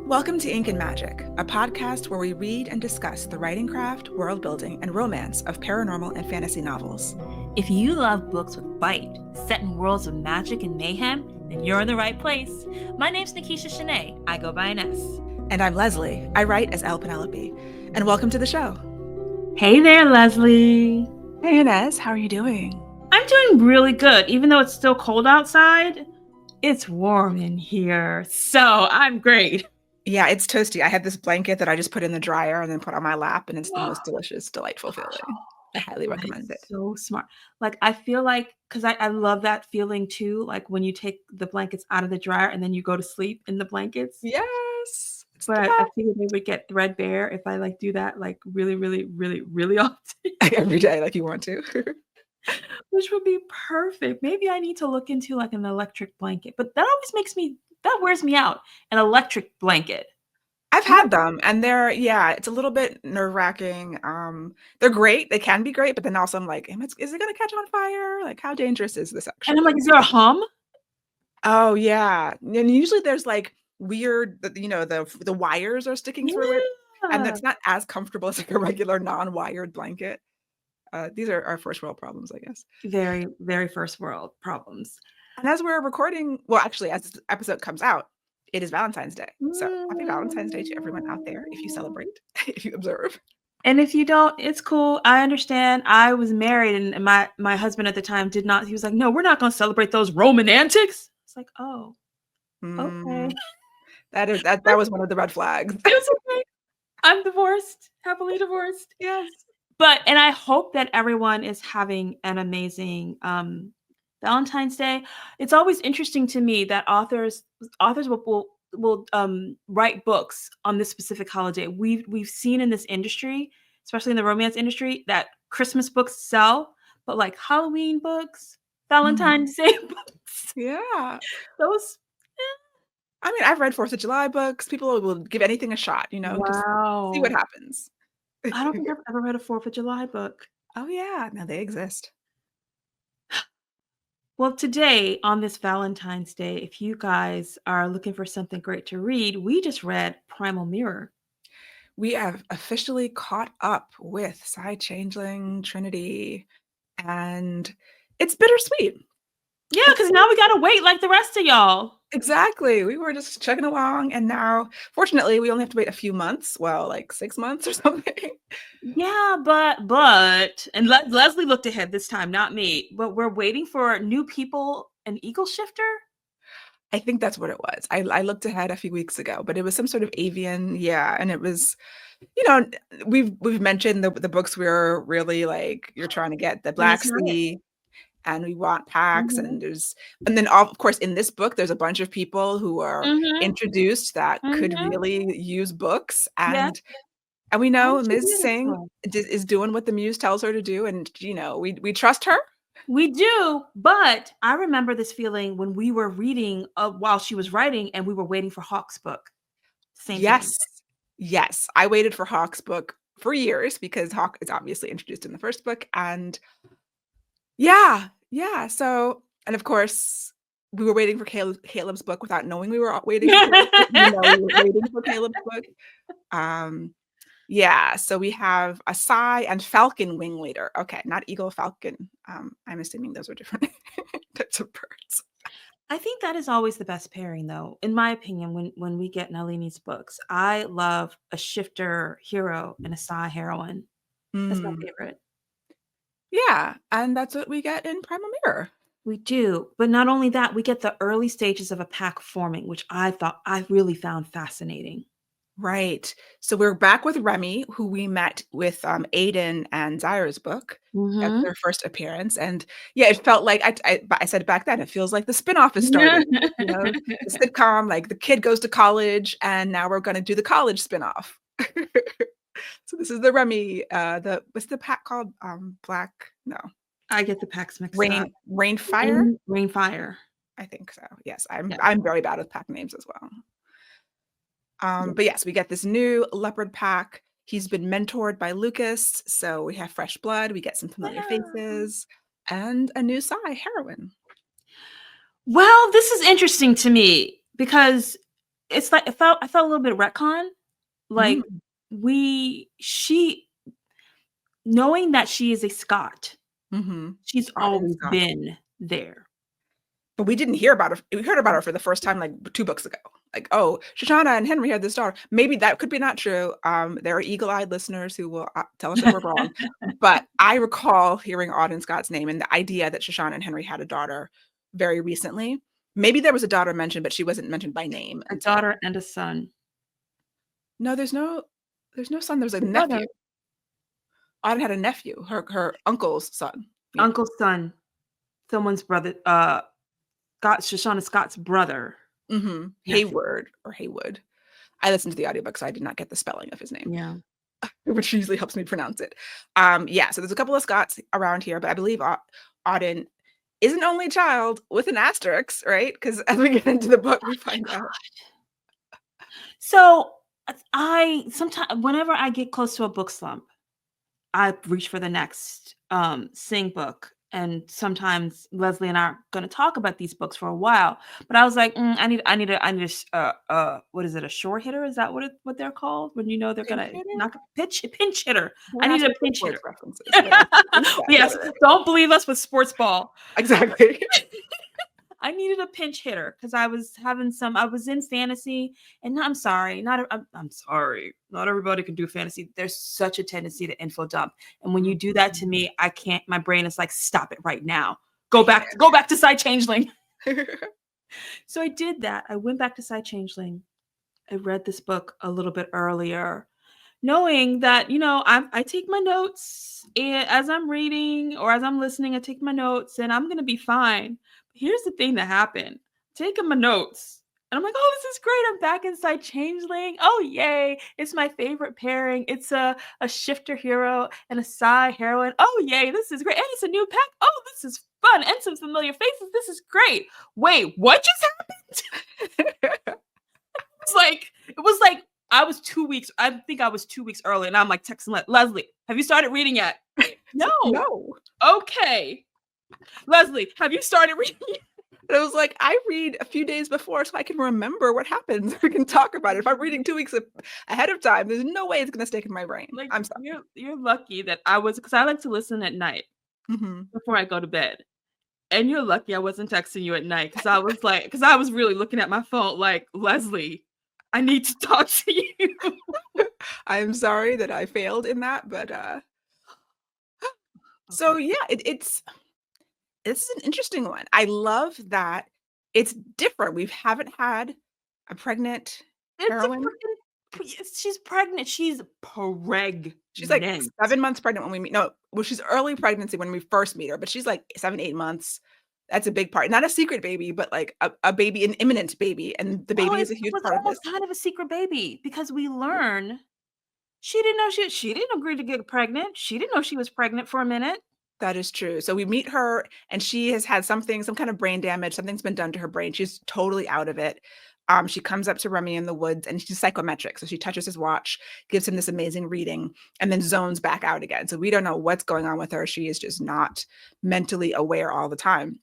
Welcome to Ink and Magic, a podcast where we read and discuss the writing craft, world building, and romance of paranormal and fantasy novels. If you love books with bite, set in worlds of magic and mayhem, then you're in the right place. My name's Nikisha Shanae. I go by Ines. And I'm Leslye. I write as Elle Penelope. And welcome to the show. Hey there, Leslye. Hey, Ines. How are you doing? I'm doing really good. Even though it's still cold outside, it's warm in here. So I'm great. Yeah, it's toasty. I had this blanket that I just put in the dryer and then put on my lap, and it's the most delicious, delightful feeling. I highly recommend it. So smart. Like, I feel like, because I love that feeling too, like when you take the blankets out of the dryer and then you go to sleep in the blankets. Yes. But I figured they would get threadbare if I do that really, really, really, really often. Every day like you want to. Which would be perfect. Maybe I need to look into an electric blanket, but that always that wears me out. An electric blanket. I've had them, and it's a little bit nerve-wracking. They're great. They can be great, but then also I'm like, is it going to catch on fire? Like, how dangerous is this actually? And I'm like, is there a hum? Oh, yeah. And usually there's weird, the wires are sticking through it, and it's not as comfortable as a regular non-wired blanket. These are our first world problems, I guess. Very, very first world problems. And as we're recording, well, actually, as this episode comes out, it is Valentine's Day. So happy Valentine's Day to everyone out there if you celebrate, if you observe. And if you don't, it's cool. I understand. I was married and my husband at the time did not. He was like, no, we're not going to celebrate those Roman antics. It's like, oh, okay. That was one of the red flags. It was okay. I'm divorced, happily divorced. Yes. And I hope that everyone is having an amazing Valentine's Day. It's always interesting to me that authors will write books on this specific holiday. We've seen in this industry, especially in the romance industry, that Christmas books sell, but Halloween books, Valentine's Day books, those. I mean, I've read 4th of July books. People will give anything a shot, Wow. Just see what happens. I don't think I've ever read a 4th of July book. Oh yeah, now they exist. Well, today on this Valentine's Day, if you guys are looking for something great to read, we just read Primal Mirror. We have officially caught up with Psy-Changeling Trinity, and it's bittersweet. Yeah, because now we gotta wait like the rest of y'all. Exactly. We were just chugging along, and now, fortunately, we only have to wait a few months. Well, 6 months or something. Yeah, but and Leslye looked ahead this time, not me. But we're waiting for new people, an Eagle Shifter. I think that's what it was. I looked ahead a few weeks ago, but it was some sort of avian, and it was, we've mentioned the books we're really you're trying to get the Black Sea. And we want packs, and then of course in this book there's a bunch of people who are introduced that could really use books, and we know Ms. Singh is doing what the muse tells her to do, and we trust her. We do, but I remember this feeling when we were reading while she was writing, and we were waiting for Hawk's book. Same thing. Yes, I waited for Hawk's book for years because Hawk is obviously introduced in the first book, and so, and of course, we were waiting for Caleb's book without knowing we were waiting for Caleb's book. So we have a Psy and Falcon wing leader. Okay, not Eagle, Falcon. I'm assuming those are different types of birds. I think that is always the best pairing, though, in my opinion, when we get Nalini's books. I love a shifter hero and a Psy heroine. That's my favorite. Yeah, and that's what we get in Primal Mirror. We do, but not only that, we get the early stages of a pack forming, which I really found fascinating. Right. So we're back with Remy, who we met with Aiden and Zyra's book at their first appearance. And it felt like, I said back then, it feels like the spinoff is starting. The sitcom, the kid goes to college, and now we're going to do the college spinoff. So this is the Remy, what's the pack called? Black? No. I get the packs mixed up. Rainfire? Rainfire. I think so. Yes, I'm very bad with pack names as well. But yes, we get this new leopard pack. He's been mentored by Lucas, so we have fresh blood. We get some familiar faces, and a new Psy heroine. Well, this is interesting to me because it's like I felt a little bit of retcon. Like, Mm, she knowing that she is a Scot, mhm. she's Arden always Scott. been there. But we didn't hear about her. We heard about her for the first time like 2 books ago. Like, oh, Shoshana and Henry had this daughter. Maybe that could be not true. There are eagle-eyed listeners who will tell us if we're wrong. But I recall hearing Auden Scott's name and the idea that Shoshana and Henry had a daughter very recently. Maybe there was a daughter mentioned, but she wasn't mentioned by name A until. daughter and a son. No, there's no son. There's a A nephew. brother, Auden had a nephew, her uncle's son. Yeah. uncle's son, someone's brother, Shoshana Scott's brother, nephew. Hayward or Haywood. I listened to the audiobook, so I did not get the spelling of his name, Yeah. which usually helps me pronounce it. Yeah, so there's a couple of Scots around here, but I believe Auden is an only child with an asterisk, right? Because as we get into the book, we find out. So I sometimes whenever I get close to a book slump, I reach for the next Sing book. And sometimes Leslie and I are going to talk about these books for a while. But I was like, what is it? A short hitter? Is that what they're called? When you know they're going Pinch to hitter? knock a pinch hitter. Don't I ask needed me a for pinch hitter. sports references. What else? Pinch that Yes, hitter. don't believe us with sports ball. Exactly. I needed a pinch hitter because I was in fantasy, and I'm sorry, I'm sorry, not everybody can do fantasy. There's such a tendency to info dump, and when you do that to me, I can't. My brain is like, stop it right now. Go back to Psy-Changeling. So I did that. I went back to Psy-Changeling. I read this book a little bit earlier, knowing that I take my notes, and as I'm reading or as I'm listening, I take my notes, and I'm gonna be fine. But here's the thing that happened: taking my notes, and I'm like, oh, this is great. I'm back inside Changeling. Oh, yay! It's my favorite pairing. It's a shifter hero and a Psy heroine. Oh, yay! This is great, and it's a new pack. Oh, this is fun, and some familiar faces. This is great. Wait, what just happened? It was like I was 2 weeks. I think I was 2 weeks early, and I'm like texting Leslie, "Have you started reading yet?" No. No. Okay. Leslie, have you started reading yet? And I was like, I read a few days before so I can remember what happens. We can talk about it. If I'm reading 2 weeks ahead of time, there's no way it's going to stick in my brain. Like, I'm sorry. you're lucky that I was, because I like to listen at night Mhm. before I go to bed. And you're lucky I wasn't texting you at night, because I was really looking at my phone like, Leslie, I need to talk to you. I'm sorry that I failed in that, but so Okay. yeah, it's this is an interesting one. I love that it's different. We haven't had a pregnant It's a heroine. she's pregnant. She's pregnant. She's like 7 months pregnant when we meet. No, well, she's early pregnancy when we first meet her, but she's like 7, 8 months. That's a big part. Not a secret baby, but like a baby, an imminent baby, and the Well, baby is a it huge was part of this. almost kind of a secret baby because we learn she didn't know she didn't agree to get pregnant. She didn't know she was pregnant for a minute. That is true. So we meet her and she has had something, some kind of brain damage. Something's been done to her brain. She's totally out of it. She comes up to Remy in the woods and she's psychometric. So she touches his watch, gives him this amazing reading, and then zones back out again. So we don't know what's going on with her. She is just not mentally aware all the time.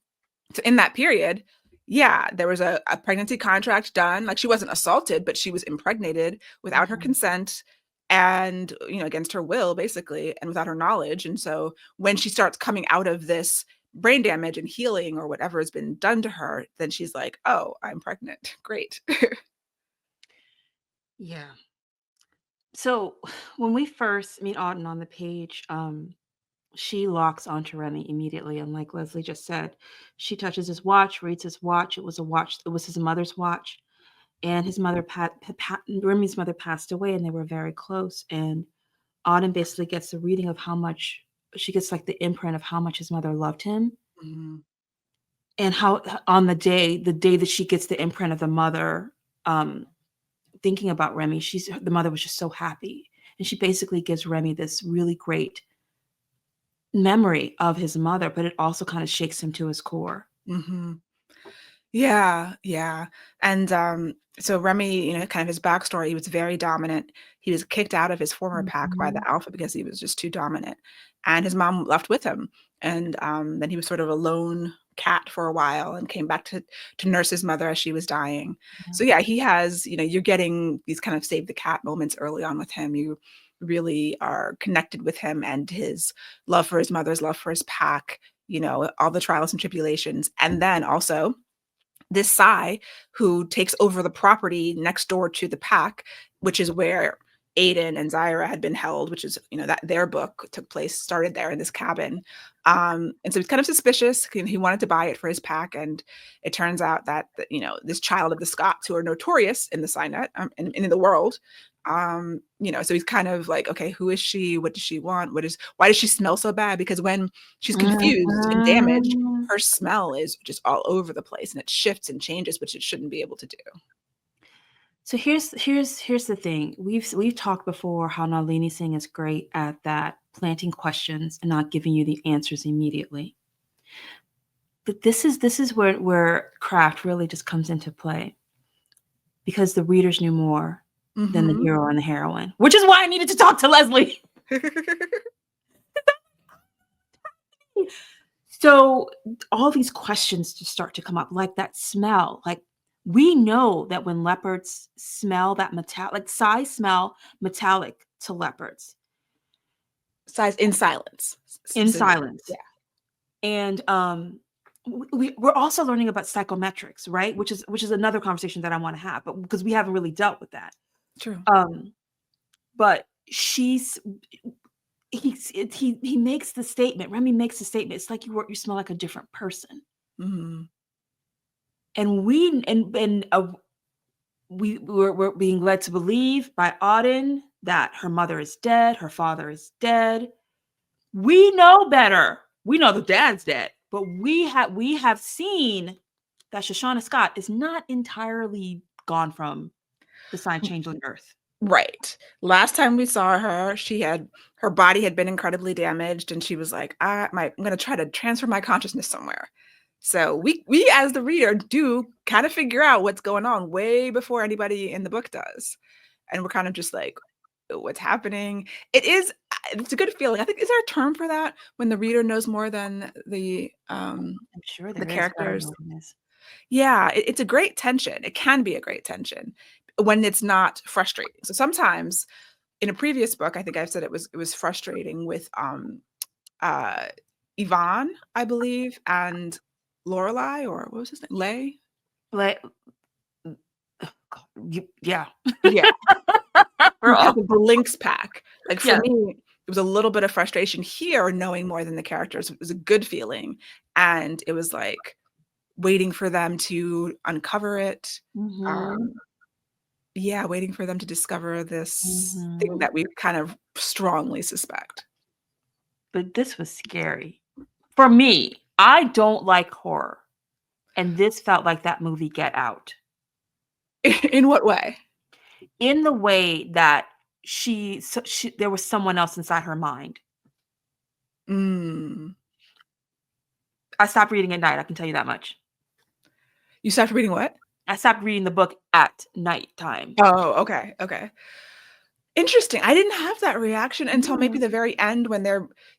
So in that period, yeah, there was a pregnancy contract done. Like she wasn't assaulted, but she was impregnated without her Mhm. consent and against her will basically and without her knowledge. And so when she starts coming out of this brain damage and healing or whatever has been done to her, then she's like, oh, I'm pregnant. Great. Yeah. So when we first meet Auden on the page, she locks onto Remy immediately, and like Leslie just said, she touches his watch, reads his watch. It was a watch. It was his mother's watch, and his mother, Remy's mother, passed away, and they were very close. And Auden basically gets the reading of how much she gets, like the imprint of how much his mother loved him, Mhm. and how on the day that she gets the imprint of the mother, um, thinking about Remy, the mother was just so happy, and she basically gives Remy this really great memory of his mother, but it also kind of shakes him to his core. Mhm. Yeah, yeah. And so Remy, kind of his backstory, he was very dominant. He was kicked out of his former pack by Mhm. the Alpha because he was just too dominant. And his mom left with him. And then he was sort of a lone cat for a while and came back to nurse his mother as she was dying. Yeah. So yeah, he has, you're getting these kind of save the cat moments early on with him. You really are connected with him and his love for his mother's love for his pack, all the trials and tribulations. And then also this Psy who takes over the property next door to the pack, which is where Aiden and Zyra had been held, which is, that their book took place, started there in this cabin. And so he's kind of suspicious. He wanted to buy it for his pack. And it turns out that, this child of the Scots, who are notorious in the PsyNet, and in the world, so he's kind of like, okay, who is she? What does she want? Why does she smell so bad? Because when she's confused and damaged, her smell is just all over the place and it shifts and changes, which it shouldn't be able to do. So here's the thing. We've talked before how Nalini Singh is great at that, planting questions and not giving you the answers immediately. But this is where craft really just comes into play, because the readers knew more than the hero and the heroine, which is why I needed to talk to Leslye. So all these questions just start to come up, like that smell. Like, we know that when leopards smell that metallic, Psy smell metallic to leopards. Size in silence. In silence. Yeah. And we're also learning about psychometrics, right? Which is another conversation that I want to have, but because we haven't really dealt with that. True. But he makes the statement. Remy makes the statement. It's like you smell like a different person. Mm-hmm. And we're being led to believe by Auden that her mother is dead, her father is dead. We know better. We know the dad's dead, but we have seen that Shoshana Scott is not entirely gone from the Psy-Changeling Earth. Right. Last time we saw her, her body had been incredibly damaged, and she was like, I'm going to try to transfer my consciousness somewhere. So we as the reader do kind of figure out what's going on way before anybody in the book does. And we're kind of just like, what's happening? It's a good feeling. I think, is there a term for that when the reader knows more than the I'm sure the characters? Yeah, it's a great tension. It can be a great tension when it's not frustrating. So sometimes in a previous book, I think I've said it was frustrating with Yvonne, I believe, and Lorelai, or what was his name? Yeah. Yeah. The Lynx pack. Like, for me, it was a little bit of frustration here, knowing more than the characters. It was a good feeling. And it was like waiting for them to uncover it. Waiting for them to discover this thing that we kind of strongly suspect. But this was scary. For me, I don't like horror. And this felt like that movie Get Out. In what way? In the way that there was someone else inside her mind. I stopped reading at night, I can tell you that much. You stopped reading what? I stopped reading the book at nighttime. Oh, okay. Interesting. I didn't have that reaction until maybe the very end, when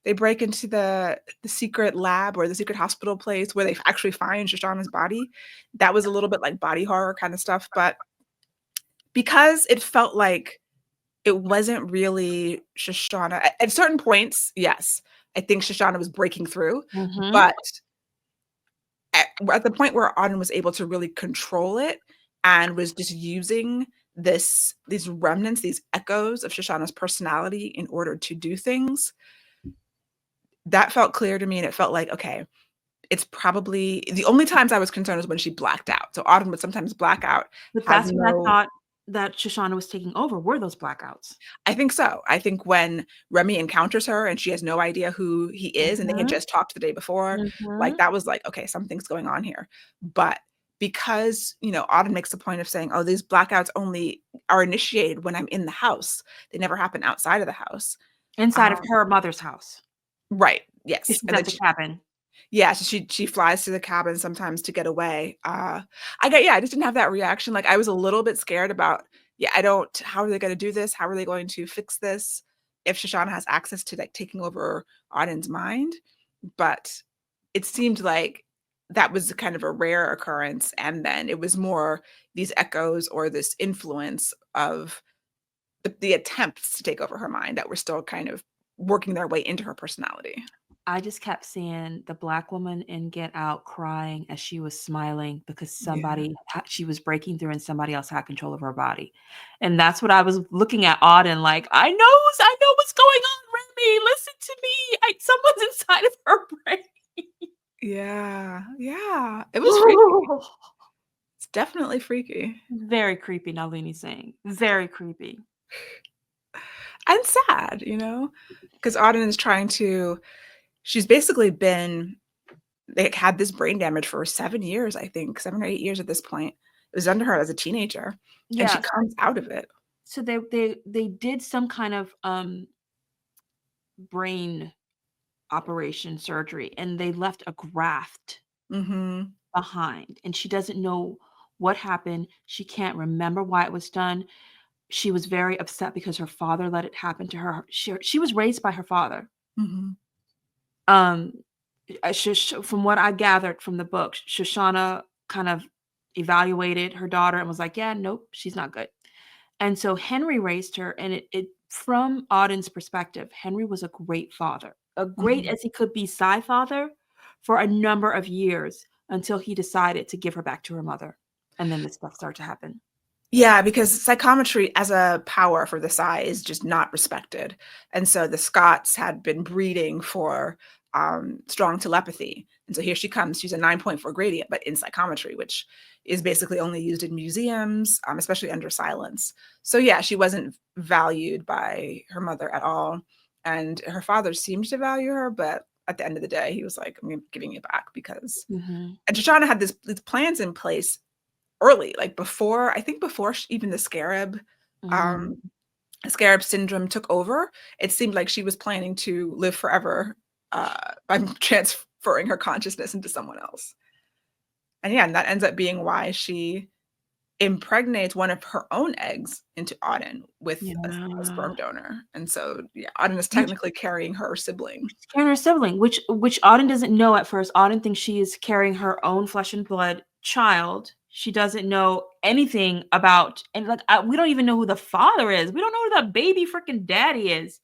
they break into the secret lab or the secret hospital place where they actually find Shoshana's body. That was a little bit like body horror kind of stuff, but because it felt like it wasn't really Shoshana at certain points. Yes, I think Shoshana was breaking through, but at the point where Auden was able to really control it and was just using these remnants, these echoes of Shoshana's personality in order to do things, that felt clear to me. And it felt like, okay, it's probably the only times I was concerned was when she blacked out. So Auden would sometimes black out. But that's when I thought that Shoshana was taking over, were those blackouts. I think so. I think when Remy encounters her and she has no idea who he is, and they had just talked the day before, like, that was like, okay, something's going on here. But because, Auden makes the point of saying, oh, these blackouts only are initiated when I'm in the house. They never happen outside of the house. Inside of her mother's house. Right. Yes. She's at the cabin. Yeah, so she flies to the cabin sometimes to get away. I just didn't have that reaction. Like, I was a little bit scared about, how are they going to do this? How are they going to fix this if Shoshana has access to, like, taking over Auden's mind? But it seemed like that was kind of a rare occurrence, and then it was more these echoes or this influence of the attempts to take over her mind that were still kind of working their way into her personality. I just kept seeing the Black woman in Get Out crying as she was smiling because Yeah. she was breaking through and somebody else had control of her body. And that's what I was looking at Auden like, I know what's going on, Remy. Listen to me. Someone's inside of her brain. Yeah, yeah. It was freaky. It's definitely freaky. Very creepy, Nalini saying. Very creepy. And sad, 'cause Auden is trying to she's basically been like, had this brain damage for 7 years, I think, 7 or 8 years at this point. It was under her as a teenager, and she Yes. comes out of it. So they did some kind of brain operation surgery and they left a graft Mhm, behind and she doesn't know what happened. She can't remember why it was done. She was very upset because her father let it happen to her. She was raised by her father. mhm, Um, from what I gathered from the book, Shoshana kind of evaluated her daughter and was like, "Yeah, nope, she's not good." And so Henry raised her, and it from Auden's perspective, Henry was a great father, a great mhm. as he could be Psy father for a number of years until he decided to give her back to her mother, and then this stuff started to happen. Yeah, because psychometry as a power for the Psy is just not respected, and so the Scots had been breeding for, strong telepathy, and so here she comes, she's a 9.4 gradient, but in psychometry, which is basically only used in museums, especially under silence. So, yeah, she wasn't valued by her mother at all, and her father seemed to value her, but at the end of the day, he was like, "I'm giving you back," because Mhm. and Shoshana had these plans in place early, like before I think before even the Mhm. um, scarab syndrome took over, it seemed like she was planning to live forever, by transferring her consciousness into someone else. And yeah, and that ends up being why she impregnates one of her own eggs into Auden with a Yeah. sperm donor. And so, yeah, Auden is Which technically carrying her sibling. carrying her sibling, which Auden doesn't know at first. Auden thinks she is carrying her own flesh and blood child. She doesn't know anything about, and like we don't even know who the father is. We don't know who the baby freaking daddy is.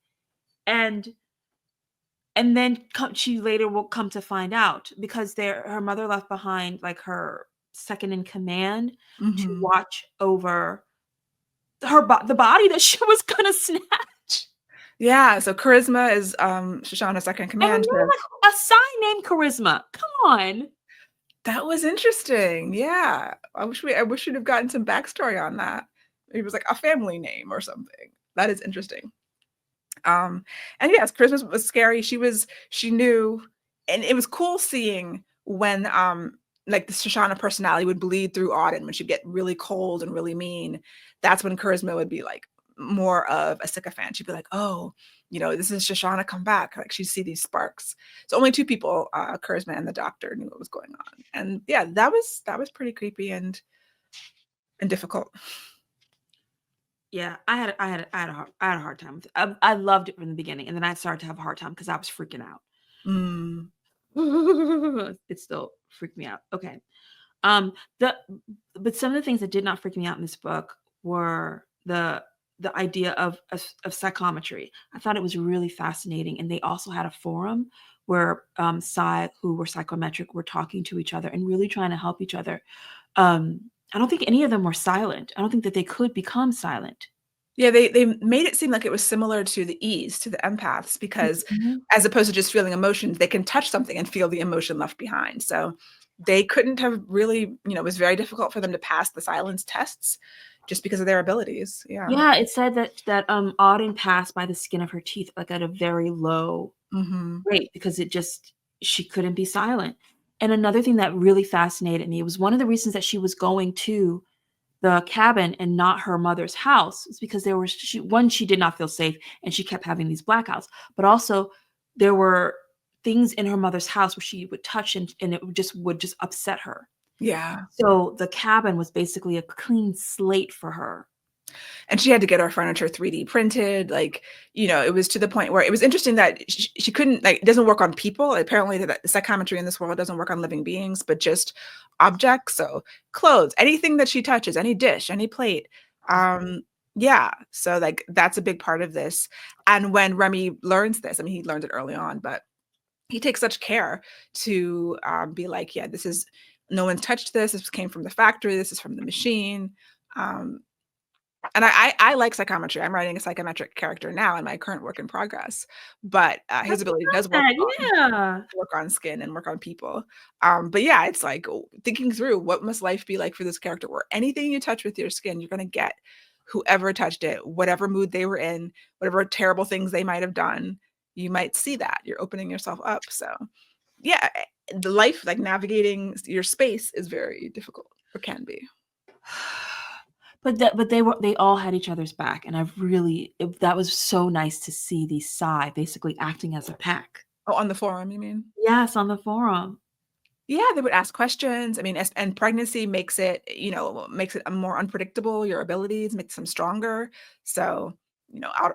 And then she later will come to find out because her mother left behind like her second in command to Mhm. watch over the body that she was gonna snatch. Yeah, so Charisma is, Shoshana's second in And command. remember, like a sign named Charisma. Come on. That was interesting, yeah. I wish we'd have gotten some backstory on that. It was like a family name or something. That is interesting. Um, and yes, Christmas was scary. She knew, and it was cool seeing when, like, the Shoshana personality would bleed through Auden when she'd get really cold and really mean. That's when Charisma would be, like, more of a sycophant. She'd be like, "Oh, this is Shoshana come back." Like, she'd see these sparks. So only 2 people, Charisma and the doctor knew what was going on. And, yeah, that was pretty creepy and difficult. Yeah, I had a hard time with it. I loved it from the beginning, and then I started to have a hard time because I was freaking out. Mm. It still freaked me out. Okay. Um, the but some of the things that did not freak me out in this book were the idea of psychometry. I thought it was really fascinating, and they also had a forum where who were psychometric were talking to each other and really trying to help each other. I don't think any of them were silent. I don't think that they could become silent. Yeah, they made it seem like it was similar to the E's, to the empaths, because Mhm. as opposed to just feeling emotions, they can touch something and feel the emotion left behind. So they couldn't have really, it was very difficult for them to pass the silence tests just because of their abilities. Yeah. Yeah, it said that Auden passed by the skin of her teeth, like, at a very low Mhm. rate because she couldn't be silent. And another thing that really fascinated me was one of the reasons that she was going to the cabin and not her mother's house is because she did not feel safe, and she kept having these blackouts, but also there were things in her mother's house where she would touch and it would just upset her. Yeah. So the cabin was basically a clean slate for her. And she had to get our furniture 3D printed. Like, it was to the point where it was interesting that she couldn't, like, it doesn't work on people. Apparently, the psychometry in this world doesn't work on living beings, but just objects. So clothes, anything that she touches, any dish, any plate. Yeah. So like that's a big part of this. And when Remy learns this, I mean, he learned it early on, but he takes such care to be like, yeah, this is, no one's touched this. This came from the factory. This is from the machine. Um, and I like psychometry. I'm writing a psychometric character now in my current work in progress, but his That's ability does yeah. work on skin and work on people. But yeah, it's like thinking through what must life be like for this character, where anything you touch with your skin, you're going to get whoever touched it, whatever mood they were in, whatever terrible things they might have done, you might see that. You're opening yourself up. So yeah, the life, like navigating your space, is very difficult, or can be. But they all had each other's back, and that was so nice to see the Psy basically acting as a pack. Oh, on the forum, you mean? Yes, on the forum. Yeah, they would ask questions. I mean, and pregnancy makes it, makes it more unpredictable. Your abilities makes them stronger. So,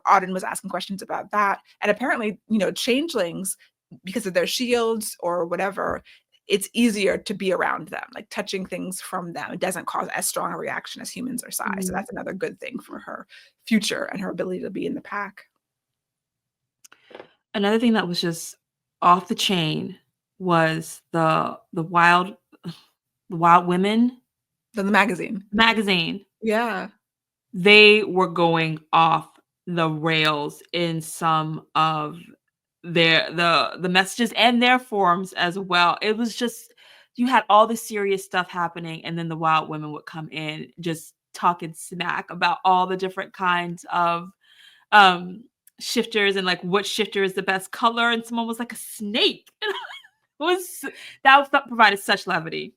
Auden was asking questions about that. And apparently, changelings, because of their shields or whatever, it's easier to be around them. Like touching things from them, it doesn't cause as strong a reaction as humans or Psy. So that's another good thing for her future and her ability to be in the pack. Another thing that was just off the chain was the Wild Women Then the magazine. magazine. Yeah. They were going off the rails in some of the messages and their forums as well. It was just, you had all the serious stuff happening, and then the Wild Women would come in just talking smack about all the different kinds of um shifters, and like what shifter is the best color, and someone was like a snake. It was that provided such levity.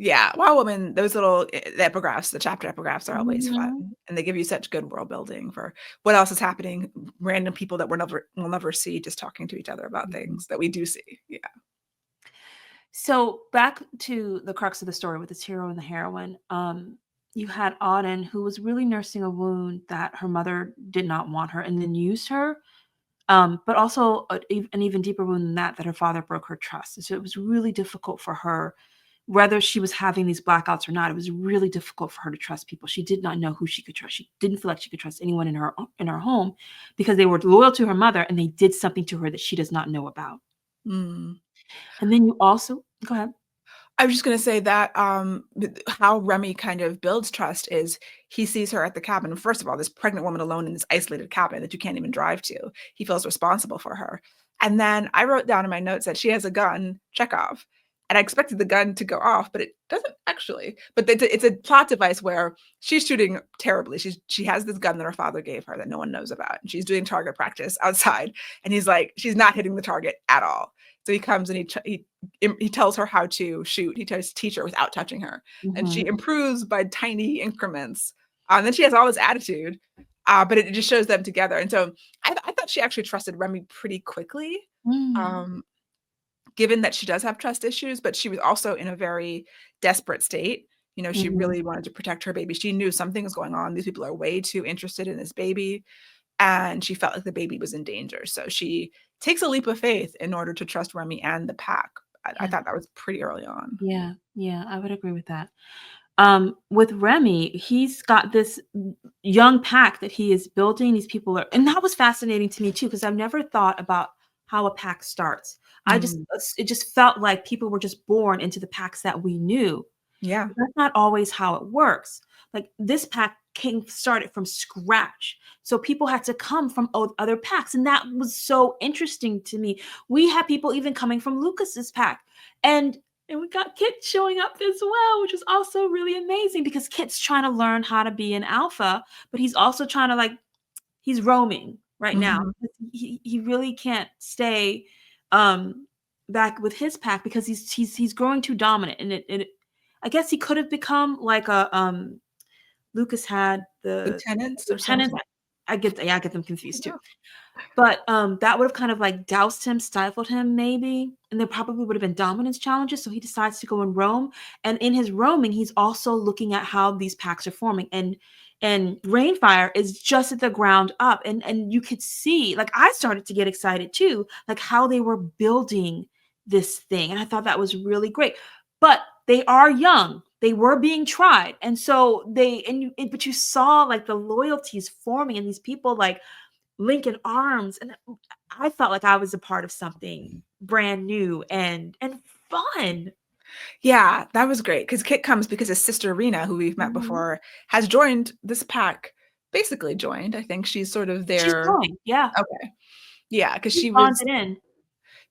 Yeah, Wow Woman, those little the epigraphs, the chapter epigraphs are always fun, Mhm. and they give you such good world building for what else is happening, random people that we'll never see just talking to each other about Mhm. things that we do see. Yeah. So back to the crux of the story with this hero and the heroine. You had Auden, who was really nursing a wound that her mother did not want her and then used her. But also an even deeper wound than that her father broke her trust. And so it was really difficult for her, whether she was having these blackouts or not. It was really difficult for her to trust people. She did not know who she could trust. She didn't feel like she could trust anyone in her home, because they were loyal to her mother and they did something to her that she does not know about. Mm. And then you also go ahead. I was just gonna say that how Remy kind of builds trust is he sees her at the cabin. First of all, this pregnant woman alone in this isolated cabin that you can't even drive to. He feels responsible for her. And then I wrote down in my notes that she has a gun, Chekhov. And I expected the gun to go off, but it doesn't actually. But it's a plot device where she's shooting terribly. She has this gun that her father gave her that no one knows about. And she's doing target practice outside. And he's like, she's not hitting the target at all. So he comes and he tells her how to shoot. He tries to teach her without touching her, and she Mhm. improves by tiny increments. And then she has all this attitude, but it just shows them together. And so I thought she actually trusted Remy pretty quickly, Mm. um, given that she does have trust issues, but she was also in a very desperate state. She Mhm. really wanted to protect her baby. She knew something was going on. These people are way too interested in this baby, and she felt like the baby was in danger. So she takes a leap of faith in order to trust Remy and the pack. I Yeah. thought that was pretty early on. Yeah. Yeah. I would agree with that. With Remy, he's got this young pack that he is building. These people are, and that was fascinating to me too, because I've never thought about how a pack starts. Mhm. It just felt like people were just born into the packs that we knew. Yeah. But that's not always how it works. Like this pack started from scratch. So people had to come from other packs. And that was so interesting to me. We had people even coming from Lucas's pack. And we got Kit showing up as well, which was also really amazing, because Kit's trying to learn how to be an alpha, but he's also trying to, like, he's roaming right now. Mhm. He really can't stay um back with his pack, because he's growing too dominant, and I guess he could have become like a Lucas had the Lieutenants or lieutenants. something. I get them confused too. Yeah. But that would have kind of like doused him, stifled him maybe, and there probably would have been dominance challenges. So he decides to go and roam, and in his roaming, he's also looking at how these packs are forming, and and Rainfire is just at the ground up, and you could see, like, I started to get excited too, like how they were building this thing, and I thought that was really great. But they are young, they were being tried, and so but you saw like the loyalties forming, and these people like linking arms, and I felt like I was a part of something brand new and fun. Yeah, that was great because Kit comes because his sister Rena, who we've met Mhm. before, has joined this pack. Basically joined. I think she's sort of She's there. going, yeah. Okay. Yeah, because She's she was bonded in.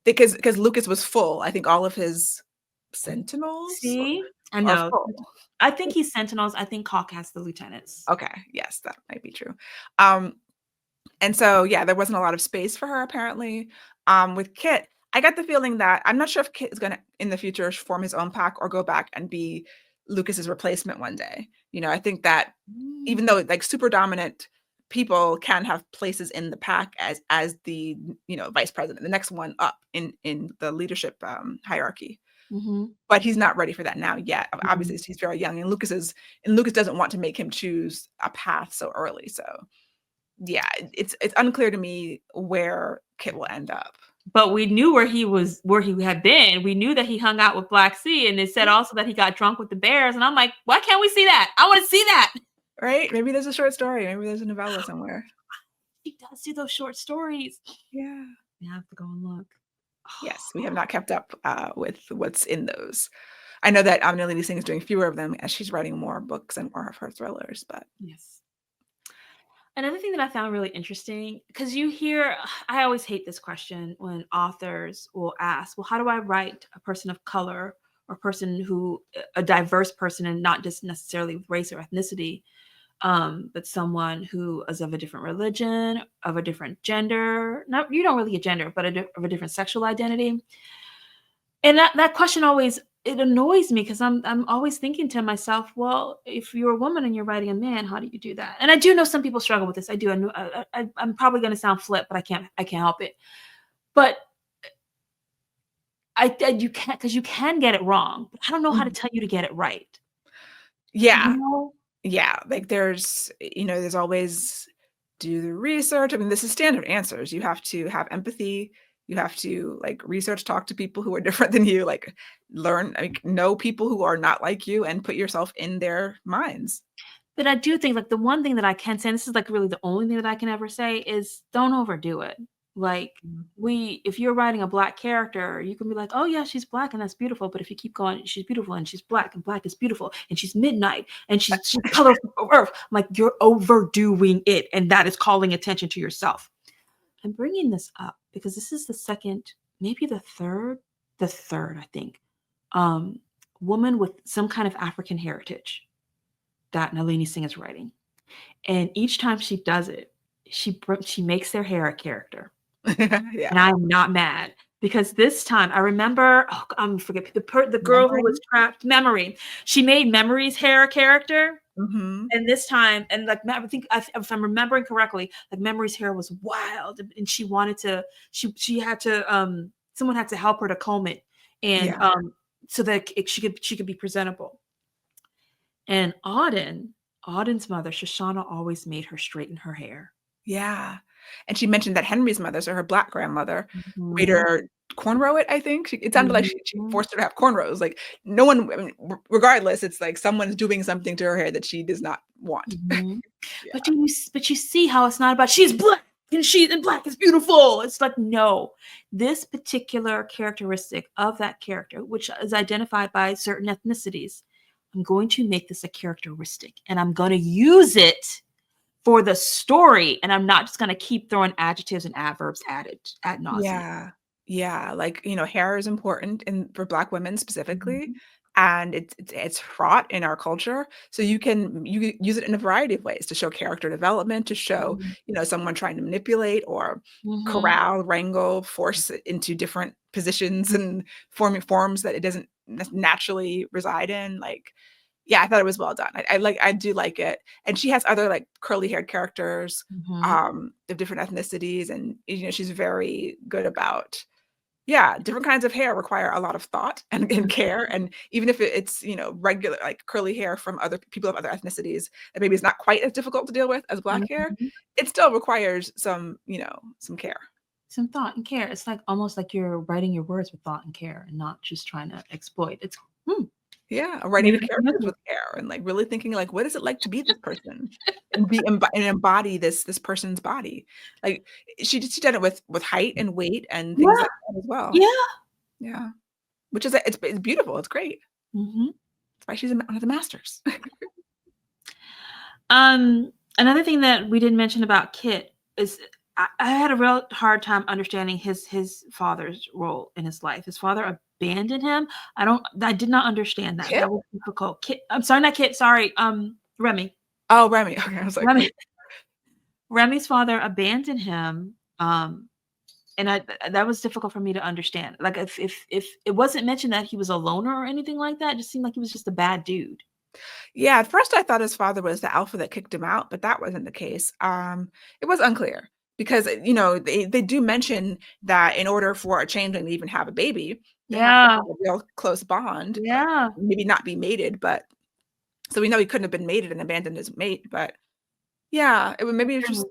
because Lucas was full. I think all of his sentinels See? I are know. full. I think he's Sentinels, I think Hawk has the lieutenants. Okay, yes, that might be true. Um, and so yeah, there wasn't a lot of space for her apparently. With Kit, I got the feeling that I'm not sure if Kit is going to in the future form his own pack or go back and be Lucas's replacement one day. You know, I think that Mm. even though like super dominant people can have places in the pack as the vice president, the next one up in the leadership hierarchy. Mhm. But he's not ready for that now yet. Obviously, Mhm. he's very young, and Lucas doesn't want to make him choose a path so early. So yeah, it's unclear to me where Kit will end up. But we knew where he had been. We knew that he hung out with Black Sea, and it said also that he got drunk with the bears, and I'm like, "Why can't we see that? I wanna see that!" Right? Maybe there's a short story. Maybe there's a novella somewhere. He does do those short stories. Yeah. I have to go and look. Yes, we have not kept up with what's in those. I know that Nalini Singh is doing fewer of them as she's writing more books and more of her thrillers, but Yes. Another thing that I found really interesting, because you hear, I always hate this question when authors will ask, well, how do I write a person of color or a diverse person, and not just necessarily race or ethnicity, but someone who is of a different religion, of a different gender. Not, you don't really get gender, but of a different sexual identity. And that question always, it annoys me, because I'm always thinking to myself, well, if you're a woman and you're writing a man, how do you do that? And I do know some people struggle with this. I do. I'm probably going to sound flip, but I can't help it. But you can't, because you can get it wrong. But I don't know how to Mhm. tell you to get it right. You Yeah. know? Yeah, like there's always do the research. I mean, this is standard answers. You have to have empathy. You have to like research, talk to people who are different than you, like learn, like know people who are not like you and put yourself in their minds. But I do think, like, the one thing that I can say, and this is like really the only thing that I can ever say, is don't overdo it. Like, Mhm. if you're writing a black character, you can be like, oh yeah, she's black and that's beautiful. But if you keep going, she's beautiful and she's black and black is beautiful and she's midnight and she's colorful earth. I'm like, you're overdoing it, and that is calling attention to yourself. I'm bringing this up because this is the second, maybe the third, I think, um, woman with some kind of African heritage that Nalini Singh is writing. And each time she does it, she makes their hair a character. Yeah. And I'm not mad, because this time I remember, oh, forget the girl who was Memory. trapped, Memory. She made Memory's hair a character. Hmm. And this time, and like I think, if I'm remembering correctly, like Memory's hair was wild, and she wanted to, she had to, someone had to help her to comb it, and Yeah. so that she could be presentable. And Auden's mother, Shoshana, always made her straighten her hair. Yeah. And she mentioned that Henry's mother, so her black grandmother, made Mhm, her cornrow it, I think. It sounded like she mhm. forced her to have cornrows. Like no one, I mean, regardless, it's like someone's doing something to her hair that she does not want. Mhm. Yeah. But you see how it's not about she's black and black is beautiful. It's like, no, this particular characteristic of that character, which is identified by certain ethnicities, I'm going to make this a characteristic, and I'm going to use it for the story, and I'm not just going to keep throwing adjectives and adverbs at it ad nauseum. Yeah. Yeah, like, hair is important for Black women specifically, Mhm, and it's fraught in our culture, so you use it in a variety of ways to show character development, to show, mhm, someone trying to manipulate or mhm, corral, wrangle, force it into different positions and forming forms that it doesn't naturally reside in, like, yeah, I thought it was well done. I do like it, and she has other, like, curly-haired characters, mhm. of different ethnicities, and, she's very good about, Yeah, different kinds of hair require a lot of thought and care, and even if it's, regular, like, curly hair from other people of other ethnicities that maybe is not quite as difficult to deal with as black hair, Mhm. it still requires some care. Some thought and care. It's like almost like you're writing your words with thought and care and not just trying to exploit. It's hmm, Yeah, writing maybe the that's another characters book. with care and, like, really thinking, like, "What is it like to be this person?" And embody this person's body. Like, she did it with height and weight and things Yeah, like that as well. yeah. Yeah, which is it's beautiful, it's great. Mhm. That's why she's one of the masters. Another thing that we didn't mention about Kit is I had a real hard time understanding his father's role in his life. His father abandoned him. I did not understand that. Kit? That was difficult. Kit, I'm sorry, not Kit, sorry, Remy. Oh, Remy, okay, I was like, Remy. "Wait." Remy's father abandoned him. And that was difficult for me to understand. Like if it wasn't mentioned that he was a loner or anything like that, it just seemed like he was just a bad dude. Yeah, at first I thought his father was the alpha that kicked him out, but that wasn't the case. It was unclear because, they do mention that in order for a changeling to even have a baby, they have to Yeah, have a real close bond, yeah. maybe not be mated, but so we know he couldn't have been mated and abandoned his mate, but yeah, maybe it's just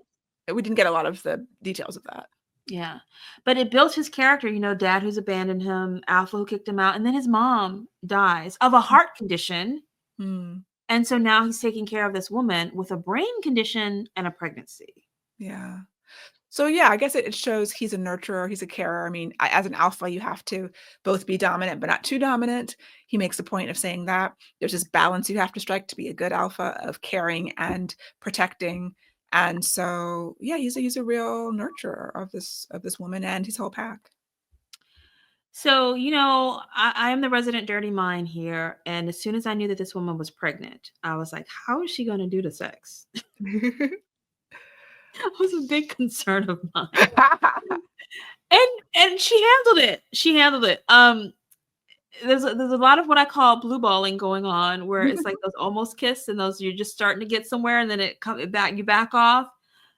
we didn't get a lot of the details of that. Yeah. But it built his character, dad who's abandoned him, alpha who kicked him out, and then his mom dies of a heart condition. Mm, And so now he's taking care of this woman with a brain condition and a pregnancy. yeah. So yeah, I guess it shows he's a nurturer, he's a carer. I mean, as an alpha, you have to both be dominant, but not too dominant. He makes a point of saying that there's this balance you have to strike to be a good alpha of caring and protecting. And so, yeah, he's a real nurturer of this woman and his whole pack. So, I am the resident dirty mind here. And as soon as I knew that this woman was pregnant, I was like, how is she going to do the sex? It was a big concern of mine. And she handled it. She handled it. There's a lot of what I call blue balling going on, where it's like those almost kiss and those you're just starting to get somewhere, and then you back off.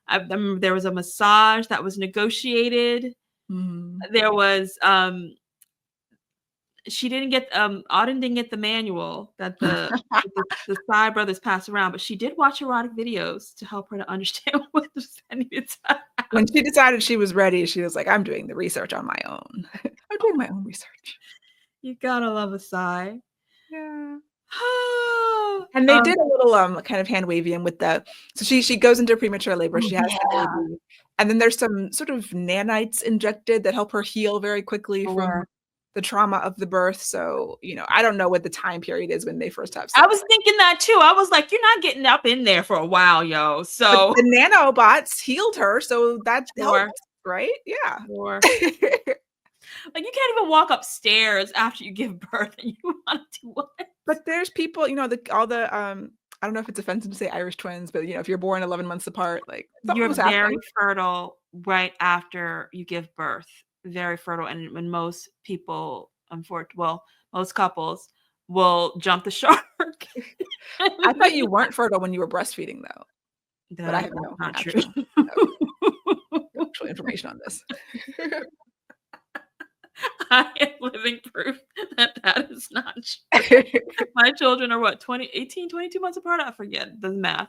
I remember there was a massage that was negotiated. Mhm. There was she didn't get Auden didn't get the manual that the Psy brothers passed around, but she did watch erotic videos to help her to understand what was needed to When happen. she decided she was ready, she was like, "I'm doing the research on my own. I'm doing my own research." You gotta love a Psy. Yeah. And they um, did a little, kind of hand waving with the so she goes into premature labor, oh she has the yeah, baby, and then there's some sort of nanites injected that help her heal very quickly from sure. the trauma of the birth, so, I don't know what the time period is when they first have I sex, was thinking that too. I was like, "You're not getting up in there for a while, yo." but So the nanobots healed her, so that sure, helped, right? Yeah. sure. Like, you can't even walk upstairs after you give birth, and you wanna do what? But there's people, all the, I don't know if it's offensive to say Irish twins, but, if you're born 11 months apart, like, something You're was very happening. fertile right after you give birth, very fertile, and when most people, most couples will jump the shark. I thought you weren't fertile when you were breastfeeding, though, but I That's have no not true. actual no actual information on this. I am living proof that that is not true. My children are what, 22 months apart? I forget the math.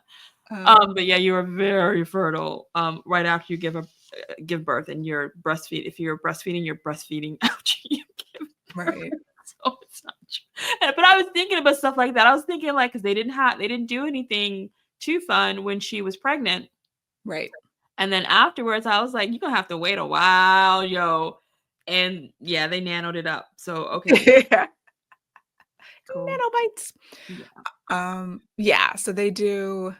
But yeah, you are very fertile, right after you give birth and you're breastfeed if you're breastfeeding after you give birth. Right, So it's not true. But I was thinking about stuff like that. I was thinking like, 'cause they didn't do anything too fun when she was pregnant. right. And then afterwards, I was like, "You're gonna have to wait a while, yo." And yeah, they nanoed it up. So okay, cool. Nanobites. Yeah, Yeah, so they do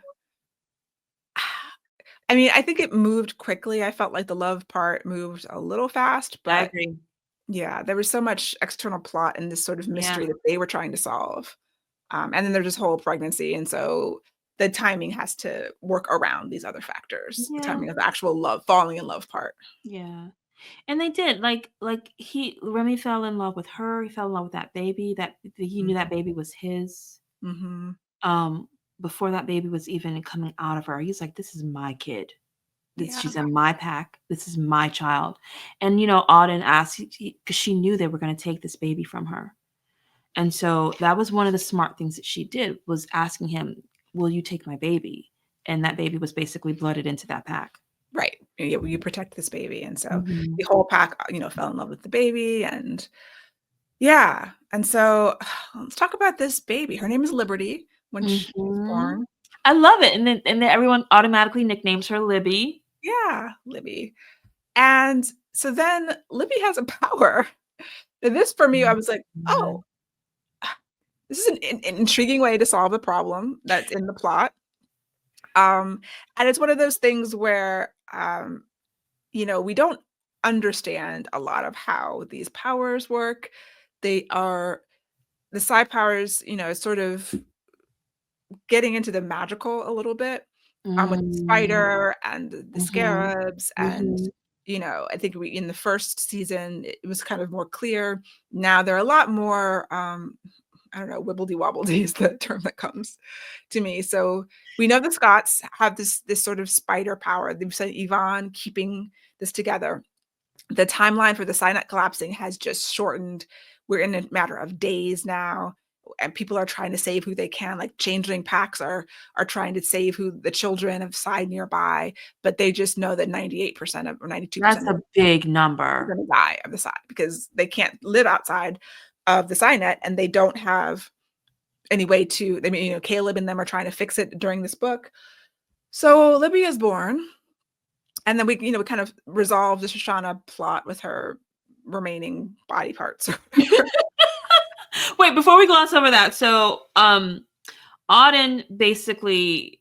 I mean, I think it moved quickly. I felt like the love part moved a little fast, I but agree. yeah, there was so much external plot and this sort of Yeah, mystery that they were trying to solve. And then there's this whole pregnancy, and so the timing has to work around these other factors, the yeah, timing of the actual love falling in love part. yeah. And they did, Remy fell in love with her, he fell in love with that baby, that he knew that Mhm, baby was his, mhm. um, before that baby was even coming out of her. He's like, "This is my kid." Yeah. She's in my pack. This is my child. And, Auden asked, because she knew they were going to take this baby from her. And so that was one of the smart things that she did, was asking him, will you take my baby? And that baby was basically blooded into that pack. Right. Yeah, will you protect this baby? And so Mhm. the whole pack, fell in love with the baby. And yeah. And so let's talk about this baby. Her name is Liberty when she was Mhm. born. I love it. And then everyone automatically nicknames her Libby. Yeah, Libby. And so then Libby has a power. And this for me, I was like, oh, Mhm. this is an intriguing way to solve a problem that's in the plot. And it's one of those things where we don't understand a lot of how these powers work. They are the psi powers, sort of getting into the magical a little bit, with the Mm. spider and the Mhm. scarabs. And Mhm. I think we in the first season it was kind of more clear. Now they're a lot more, I don't know, wibbledy-wobbledy is the term that comes to me. So we know the Scots have this sort of spider power. They've said Yvonne keeping this together. The timeline for the PsyNet collapsing has just shortened. We're in a matter of days now, and people are trying to save who they can. Like changeling packs are trying to save who the children of Psy nearby, but they just know that 98% of or 92% That's of a big are number. going to die of the Psy because they can't live outside of the PsyNet, and they don't have any way to. I mean, Caleb and them are trying to fix it during this book. So Libby is born, and then we kind of resolve the Shoshana plot with her remaining body parts. Wait, before we gloss over that, so Auden basically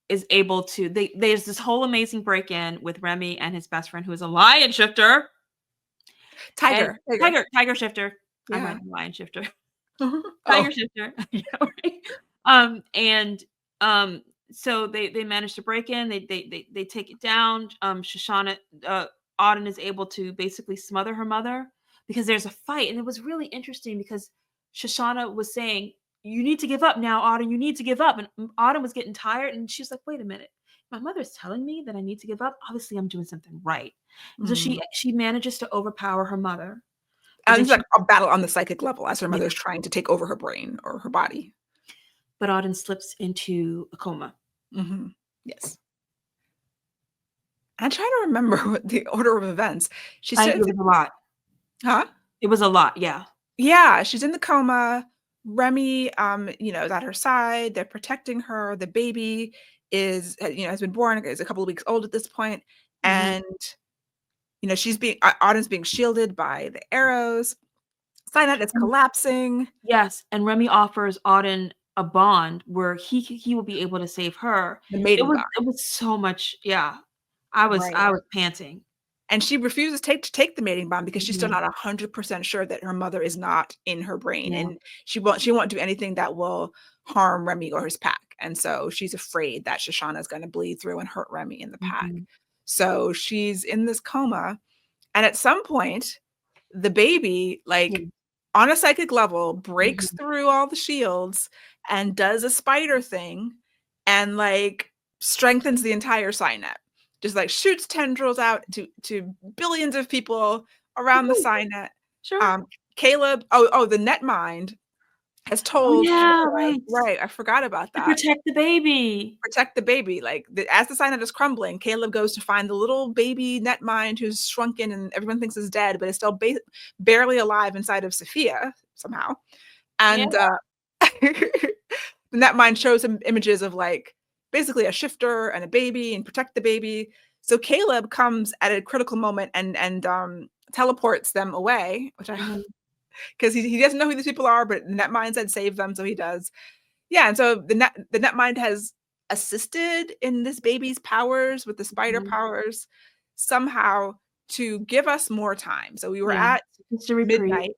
is able to. There's this whole amazing break-in with Remy and his best friend, who is a lion shifter, and Tiger. tiger shifter. I Yeah. read lion shifter, Oh. tiger shifter. Yeah, right. And um, so they manage to break in. They take it down. Shoshana, Auden is able to basically smother her mother because there's a fight, and it was really interesting because Shoshana was saying, "You need to give up now, Auden. You need to give up." And Auden was getting tired, and she's like, "Wait a minute. My mother's telling me that I need to give up. Obviously, I'm doing something right." And so Mm. she manages to overpower her mother, but then It's like she a battle on the psychic level as her yeah, mother's trying to take over her brain or her body. but Auden slips into a coma. Hmm. Yes. I'm trying to remember what the order of events. She It said, was a lot. huh? It was a lot, yeah. Yeah, she's in the coma. Remy, is at her side. They're protecting her. The baby has been born, is a couple of weeks old at this point, Mhm. and Autumn's being shielded by the arrows. Psynet is And collapsing. yes, and Remy offers Auden a bond where he will be able to save her. The It mating was bond, it was so much, yeah. I was panting. and she refuses to take the mating bond because she's still Mhm. not 100% sure that her mother is not in her brain, Yeah. and she won't do anything that will harm Remy or his pack. And so she's afraid that Shoshana is going to bleed through and hurt Remy in the pack. Mhm. So she's in this coma, and at some point, the baby, Yeah. like on a psychic level, breaks Mhm. through all the shields and does a spider thing and like strengthens the entire PsyNet. Just like shoots tendrils out to billions of people around the Woohoo. PsyNet. Sure. Um, Caleb, the Netmind has Oh, told yeah, Caleb, right. right? I forgot about To that. protect the baby. Protect the baby. Like as the PsyNet is crumbling, Caleb goes to find the little baby Netmind who's shrunken and everyone thinks is dead, but is still barely alive inside of Sophia somehow. Yeah. And the Netmind shows him images of like basically a shifter and a baby and protect the baby. So Caleb comes at a critical moment and teleports them away, which I Mhm. because he doesn't know who these people are, but the Netmind said save them, so he does. Yeah, and so the Netmind has assisted in this baby's powers with the spider Mhm. powers somehow to give us more time. So we were Yeah. at Just a reprieve. midnight.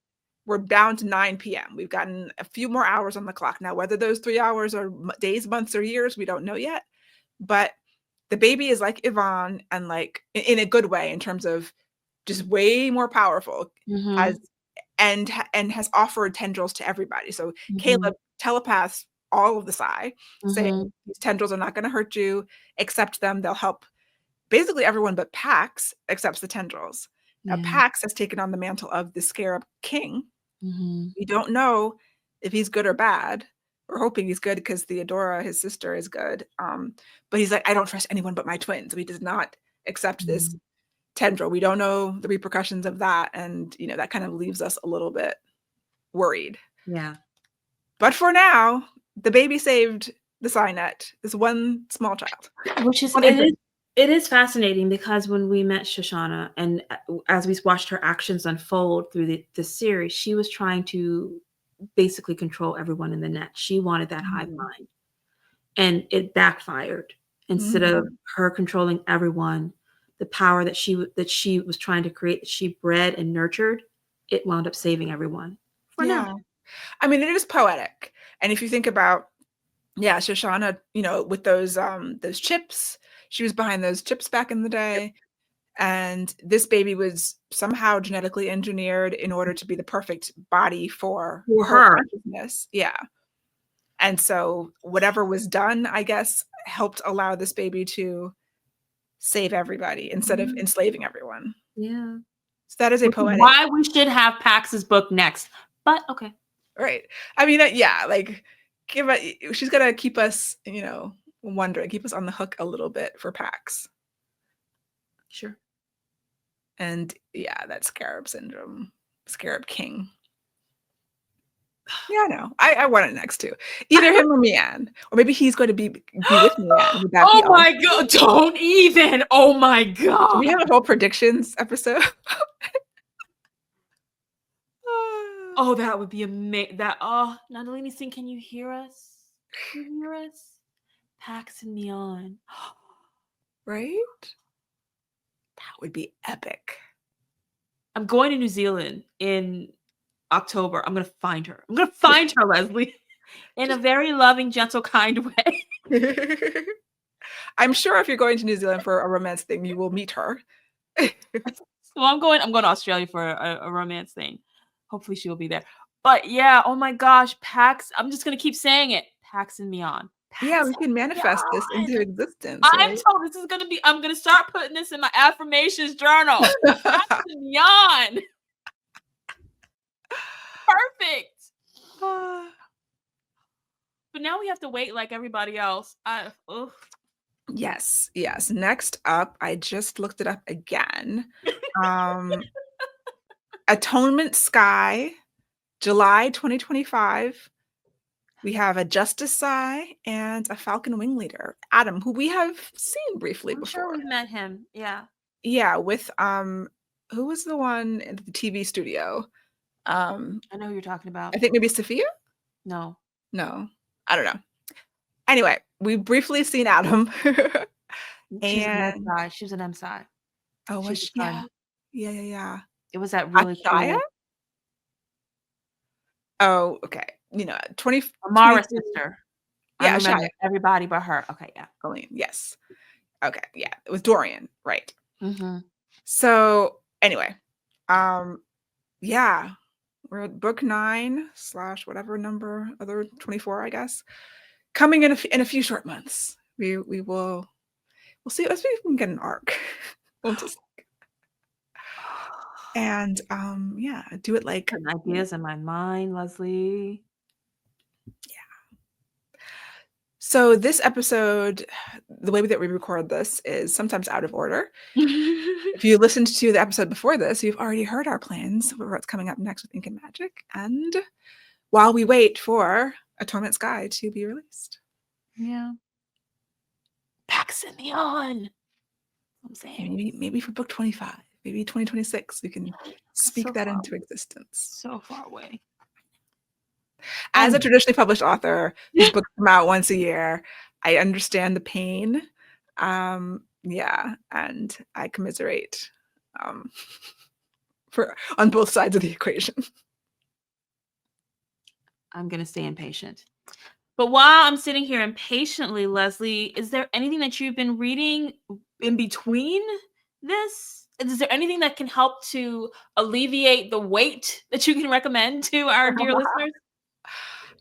We're down to 9 p.m. We've gotten a few more hours on the clock. Now, whether those 3 hours are days, months, or years, we don't know yet. But the baby is like Yvonne and like in a good way in terms of just way more powerful, has Mhm. and has offered tendrils to everybody. So Mhm. Caleb telepaths all of the Psy, saying Mhm. these tendrils are not going to hurt you. Accept them; they'll help basically everyone but Pax accepts the tendrils. Now, Yeah. Pax has taken on the mantle of the Scarab King. Mm-hmm. We don't know if he's good or bad. We're hoping he's good because Theodora, his sister, is good. But he's like, I don't trust anyone but my twins. So he does not accept this tendril. We don't know the repercussions of that. And, that kind of leaves us a little bit worried. Yeah. But for now, the baby saved the PsyNet, this one small child. Which is, it is fascinating because when we met Shoshana and as we watched her actions unfold through the series, she was trying to basically control everyone in the net. She wanted that hive mind, and it backfired. Instead of her controlling everyone, the power that she was trying to create, that she bred and nurtured, it wound up saving everyone for now. I mean, it is poetic. And if you think about, Shoshana, with those chips, she was behind those chips back in the day. And this baby was somehow genetically engineered in order to be the perfect body for her consciousness. Yeah. And so whatever was done, I guess, helped allow this baby to save everybody instead of enslaving everyone. Yeah. So that is a poetic. Why we should have Pax's book next. But okay. Right. I mean, like she's gonna keep us, wondering, keep us on the hook a little bit for Pax. Sure. And that Scarab syndrome, Scarab King. Yeah, I know. I want it next too. Either him or Mian, or maybe he's going to be with Mian. Would that Oh be my god! Don't even! Oh my god! Do we have a whole predictions episode? Oh, that would be amazing. Nalini Singh, can you hear us? Can you hear us? Pax and Mian. Right? That would be epic. I'm going to New Zealand in October. I'm going to find her. I'm going to find her, Leslye, in a very loving, gentle, kind way. I'm sure if you're going to New Zealand for a romance thing, you will meet her. Well, I'm going to Australia for a romance thing. Hopefully she'll be there. But yeah, oh my gosh, Pax. I'm just going to keep saying it. Pax and Mian. Yeah, we can manifest this into existence. I'm told this is going to be, I'm going to start putting this in my affirmations journal. Pax and Mian. Perfect. But now we have to wait like everybody else. Yes. Next up, I just looked it up again. Atonement Sky, July 2025. We have a Justice Psy and a Falcon Wing Leader, Adam, who we have seen briefly before. Sure, we've met him. Yeah. Yeah, with who was the one in the TV studio? I know who you're talking about. I think maybe Sophia? No. I don't know. Anyway, we've briefly seen Adam. And she was an MSI. Oh, was she? Yeah. It was that really cool. Oh, okay. 20 Amara's sister. Yeah, I remember everybody but her. Okay, yeah. Colleen, yes. Okay, yeah. It was Dorian, right? Mm-hmm. So anyway, yeah. We're at book 9 / whatever number, other 24, I guess. Coming in a few short months. We'll see. Let's see if we can get an arc. We'll just and do it like ideas in my mind, Leslye. Yeah. So this episode, the way that we record this is sometimes out of order. If you listened to the episode before this, you've already heard our plans for what's coming up next with Ink and Magic. And while we wait for Atonement Sky to be released. Yeah. Pax and Mian. I'm saying maybe for book 25, maybe 2026, we can speak that into existence. So far away. As a traditionally published author whose books come out once a year, I understand the pain. And I commiserate on both sides of the equation. I'm going to stay impatient. But while I'm sitting here impatiently, Leslye, is there anything that you've been reading in between this? Is there anything that can help to alleviate the weight that you can recommend to our dear listeners?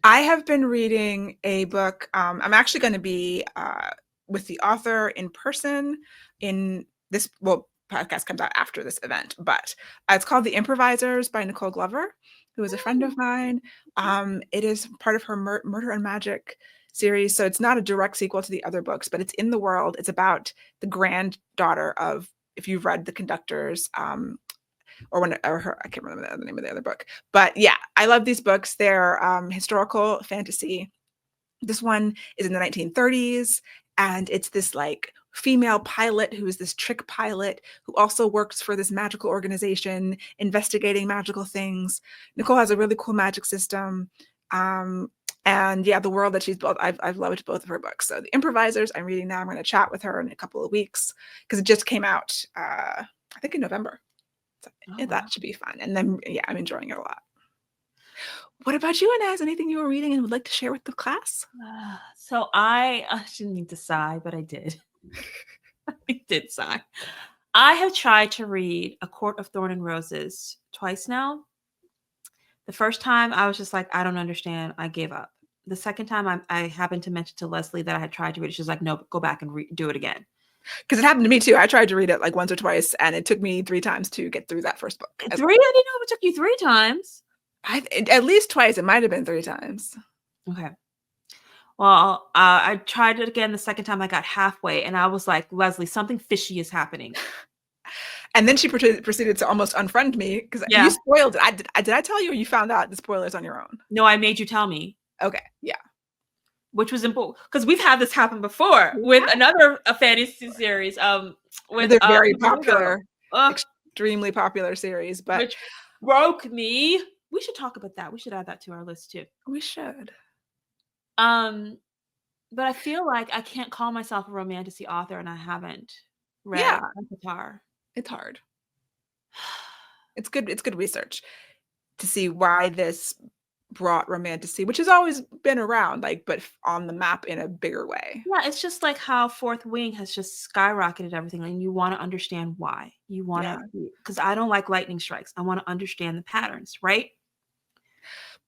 I have been reading a book. I'm actually going to be with the author in person in this, well, podcast comes out after this event, but it's called The Improvisers by Nicole Glover, who is a friend of mine. It is part of her Murder and Magic series, so it's not a direct sequel to the other books, but it's in the world. It's about the granddaughter of, if you've read The Conductors, or her, I can't remember the name of the other book, but yeah, I love these books. They're historical fantasy. This one is in the 1930s, and it's this like female pilot who is this trick pilot who also works for this magical organization investigating magical things. Nicole has a really cool magic system. And yeah, the world that she's built, I've loved both of her books. So The Improvisers, I'm reading now. I'm going to chat with her in a couple of weeks because it just came out, I think in November. So that should be fun. And then, yeah, I'm enjoying it a lot. What about you, Inez? Anything you were reading and would like to share with the class? So I didn't need to sigh, but I did. I did sigh. I have tried to read A Court of Thorn and Roses twice now. The first time I was just like, I don't understand. I gave up. The second time I happened to mention to Leslye that I had tried to read it. She's like, no, go back and do it again. Because it happened to me too. I tried to read it like once or twice, and it took me 3 times to get through that first book. 3? I didn't know it took you 3 times. At least twice. It might have been 3 times. Okay. Well, I tried it again the second time. I got halfway, and I was like, Leslye, something fishy is happening. And then she proceeded to almost unfriend me because you spoiled it. Did I tell you, or you found out the spoilers on your own? No, I made you tell me. Okay, yeah. Which was important because we've had this happen before with another fantasy series. With a very popular, extremely popular series, but which broke me. We should talk about that. We should add that to our list too. We should. But I feel like I can't call myself a romantasy author, and I haven't read Avatar. It's hard. It's good research to see why this brought romantasy, which has always been around, like, but on the map in a bigger way. Yeah, it's just like how Fourth Wing has just skyrocketed everything, and you want to understand why. You want to, because I don't like lightning strikes. I want to understand the patterns, right?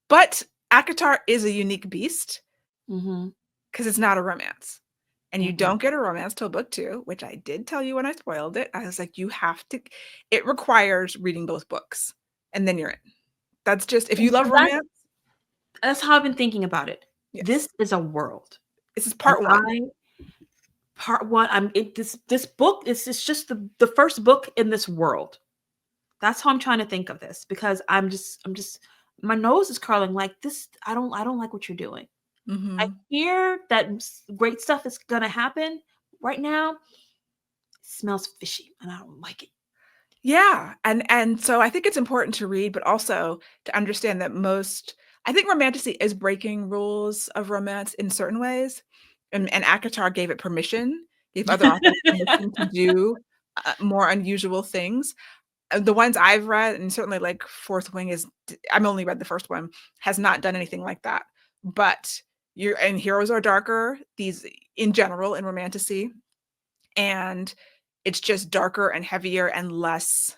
But ACOTAR is a unique beast because it's not a romance. And you don't get a romance till book 2, which I did tell you when I spoiled it. I was like, you have to, it requires reading both books and then you're in. That's just, if you love romance. That's how I've been thinking about it. Yes. This is a world. This is part 1. Part 1. This book is just the first book in this world. That's how I'm trying to think of this, because I'm just my nose is curling like this. I don't like what you're doing. I hear that great stuff is gonna happen right now. It smells fishy, and I don't like it. Yeah, and so I think it's important to read, but also to understand that I think romantasy is breaking rules of romance in certain ways, and ACOTAR gave it permission, gave other authors permission to do more unusual things. The ones I've read, and certainly like Fourth Wing I've only read the first one, has not done anything like that. But and heroes are darker, these in general in romantasy, and it's just darker and heavier and less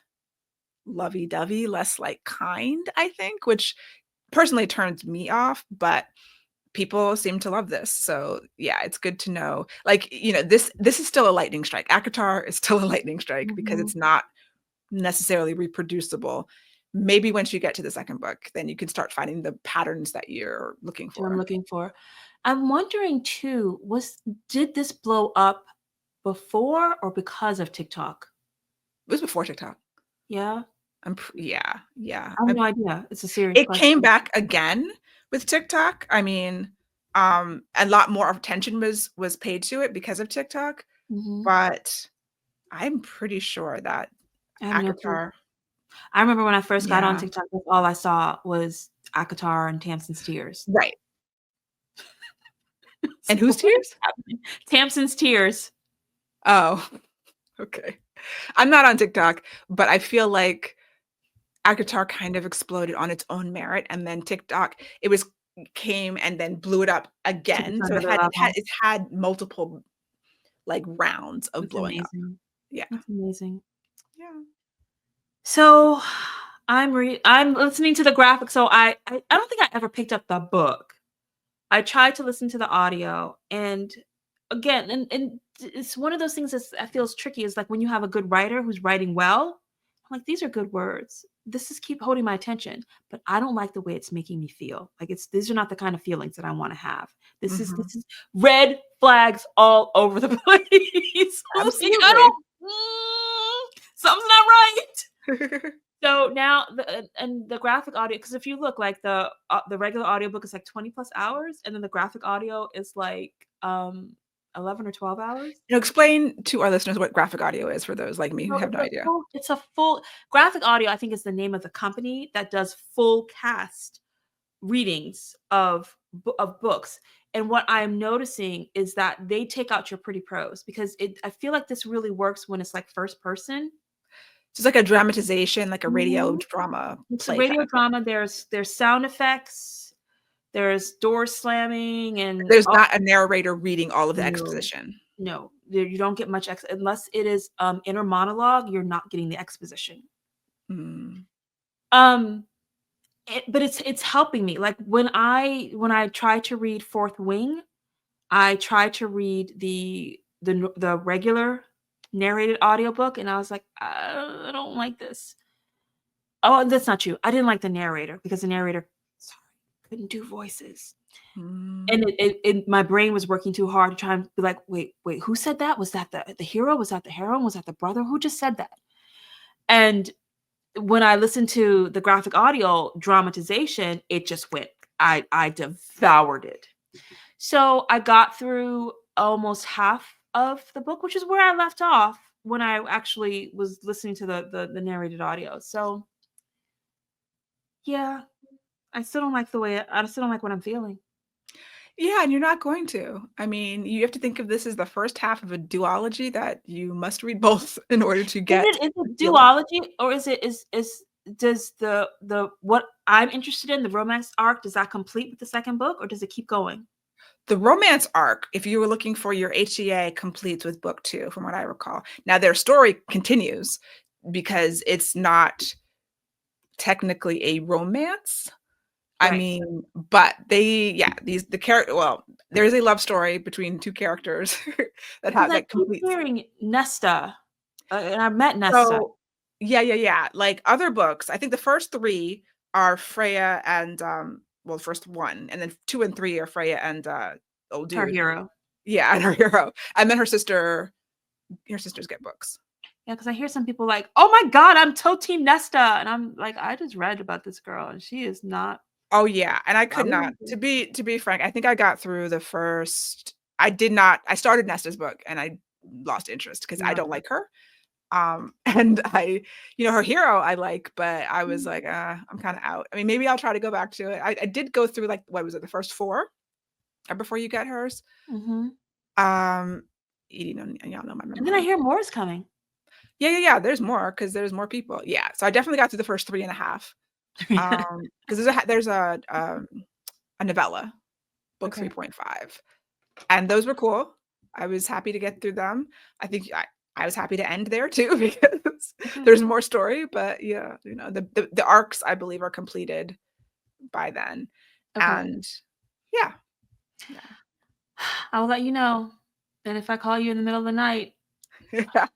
lovey-dovey, less like kind, I think, which personally turns me off, but people seem to love this. So yeah, it's good to know. Like, this is still a lightning strike. ACOTAR is still a lightning strike because it's not necessarily reproducible. Maybe once you get to the second book, then you can start finding the patterns that you're looking for. I'm wondering too, did this blow up before or because of TikTok? It was before TikTok. Yeah. Yeah. I have no idea. It's a serious question. Came back again with TikTok. I mean, a lot more attention was paid to it because of TikTok, but I'm pretty sure that ACOTAR. I remember when I first got on TikTok, all I saw was ACOTAR and Tamsin's tears. Right. And whose tears? Tamsin's tears. Oh, okay. I'm not on TikTok, but I feel like ACOTAR kind of exploded on its own merit, and then TikTok, came and then blew it up again. So it's had multiple like rounds of blowing up. Yeah. That's amazing. Yeah. So I'm listening to the graphic. So I don't think I ever picked up the book. I tried to listen to the audio, and again, and it's one of those things that feels tricky, is like when you have a good writer who's writing well, I'm like, these are good words. This is keep holding my attention, but I don't like the way it's making me feel. Like these are not the kind of feelings that I want to have. Mhm. This is red flags all over the place. I'm like, I Absolutely. don't something's not right. So now the graphic audio, because if you look, like the regular audiobook is like 20 plus hours, and then the graphic audio is like 11 or 12 hours. Explain to our listeners what graphic audio is for those like me who So have no idea. it's a full graphic audio, I think, is the name of the company that does full cast readings of books. And what I'm noticing is that they take out your pretty prose, because I feel like this really works when it's like first person. So it's like a dramatization, like a radio Mhm. drama It's a play kind radio of thing. drama. There's sound effects, there's door slamming, and There's not a narrator reading all of the no, exposition. no, you don't get much unless it is inner monologue. You're not getting the exposition. Mm. Um, but it's helping me. Like when I try to read Fourth Wing, I try to read the regular narrated audiobook, and I was like, I don't like this. Oh, that's not true. I didn't like the narrator because the narrator, sorry, couldn't do voices. Mm. And my brain was working too hard to try and be like, wait, who said that? Was that the hero? Was that the heroine? Was that the brother? Who just said that? And when I listened to the graphic audio dramatization, it just went. I devoured it. So I got through almost half of the book, which is where I left off when I actually was listening to the narrated audio. So yeah, I still don't like what I'm feeling. Yeah, and you're not going to. I mean, you have to think of this as the first half of a duology that you must read both in order to get Is the it feel of it. duology, or is does the what I'm interested in, the romance arc, does that complete with the second book, or does it keep going? The romance arc, if you were looking for your HCA, completes with book 2, from what I recall. Now, their story continues because it's not technically a romance. I Right. mean, but the character, well, there is a love story between two characters Because I that keep completes. hearing Nesta, and I've met Nesta. So, yeah. Like other books, I think the first 3 are Freya and well, the first one, and then 2 and 3 are Freya and old Her dude. hero. Yeah, and her hero. And then her sisters get books. Yeah, because I hear some people like, "Oh my god, I'm toe team Nesta," and I'm like, "I just read about this girl, and she is not Oh yeah, and I could not. valuable." To be frank, I think I got through the first. I did not. I started Nesta's book and I lost interest because I Yeah. don't like her. And her hero I like, but I was Mm. like, I'm kind of out. I mean, maybe I'll try to go back to it. I did go through like what was it, the first 4 before you get hers. Mhm. Um, y'all know my And then I memory. hear more is coming. Yeah. There's more because there's more people. Yeah, so I definitely got through the first 3.5. Because there's a novella, book Okay. 3.5. And those were cool. I was happy to get through them. I think I was happy to end there too because Okay. there's more story, but yeah, the arcs I believe are completed by then. Okay. And yeah. I will let you know. And if I call you in the middle of the night, Yeah. you better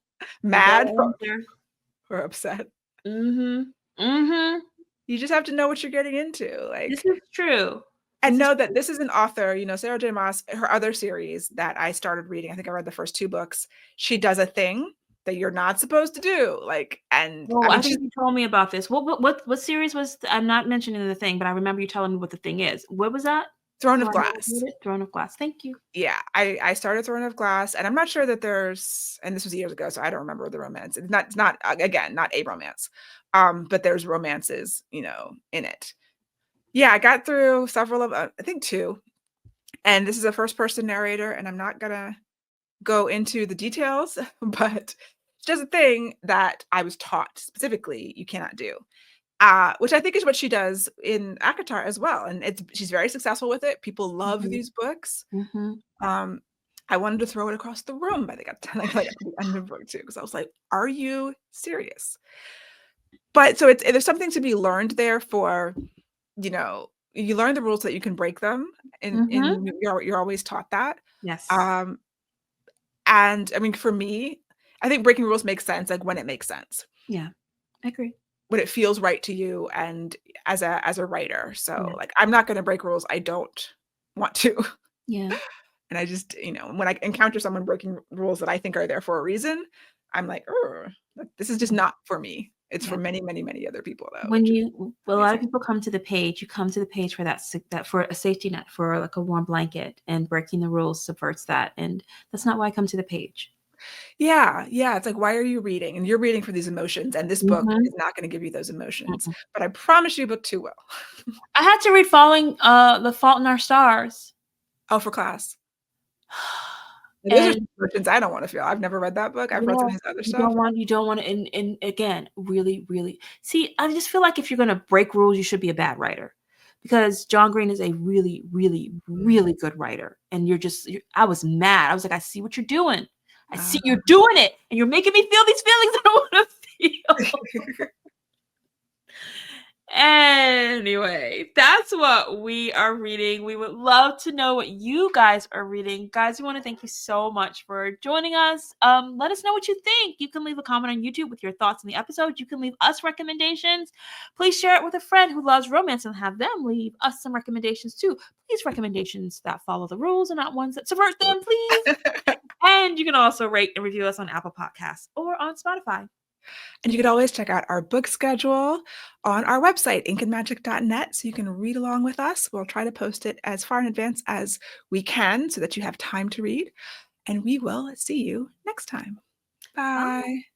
Mad answer. or upset. Mhm. Mhm. You just have to know what you're getting into. This Like, is true. and This is know that true. this is an author, Sarah J. Maas, her other series that I started reading, I think I read the first 2 books. She does a thing that you're not supposed to do. Like, and Oh, I I mean, she's think you told me about this. What series was I'm not mentioning the thing, but I remember you telling me what the thing is. What was that? Throne So of I know Glass. what it Throne of Glass. Thank you. Yeah, I started Throne of Glass, and I'm not sure that there's, and this was years ago, so I don't remember the romance. It's not again, not a romance. But there's romances, in it. Yeah, I got through several of I think 2. And this is a first person narrator, and I'm not gonna go into the details, but she does a thing that I was taught specifically you cannot do. Which I think is what she does in Akatar as well. And she's very successful with it. People love Mhm. these books. Mhm. Um, I wanted to throw it across the room, but I got to the end of book 2 because I was like, "Are you serious?" But so there's something to be learned there for, you learn the rules so that you can break them, and Mhm. you're always taught that. Yes. Um, And I mean, for me, I think breaking rules makes sense, like, when it makes sense, Yeah, I agree. when it feels right to you and as a writer. So, Yeah, like, I'm not gonna break rules I don't want to. yeah, And I just, when I encounter someone breaking rules that I think are there for a reason, I'm like, "Ugh, like, this is just yeah, not for me." It's for yeah. many, many, many other people though, When which is you a lot of amazing. people come to the page, you come to the page for that for a safety net, for, like, a warm blanket, and breaking the rules subverts that, and that's not why I come to the page. Yeah, yeah, it's like, why are you reading? And you're reading for these emotions, and this book Mhm, is not gonna give you those emotions, mm-mm. but I promise you book 2 will. I had to read The Fault in Our Stars. Oh, for class. Those are And emotions I don't wanna feel. I've never read that book. I've read some yeah, of his other stuff. you don't wanna and again, really, really see, I just feel like if you're gonna break rules, you should be a bad writer. Because John Green is a really, really, Mm. really good writer, and you're I was mad. I was like, "I see what you're doing. I see Uh, you're doing it, and you're making me feel these feelings I don't wanna feel." Anyway, that's what we are reading. We would love to know what you guys are reading. Guys, we want to thank you so much for joining us. Let us know what you think. You can leave a comment on YouTube with your thoughts on the episode. You can leave us recommendations. Please share it with a friend who loves romance and have them leave us some recommendations too. Please recommendations that follow the rules and not ones that subvert them, please. And you can also rate and review us on Apple Podcasts or on Spotify. And you can always check out our book schedule on our website, inkandmagic.net, so you can read along with us. We'll try to post it as far in advance as we can so that you have time to read, and we will see you next time. Bye. Bye.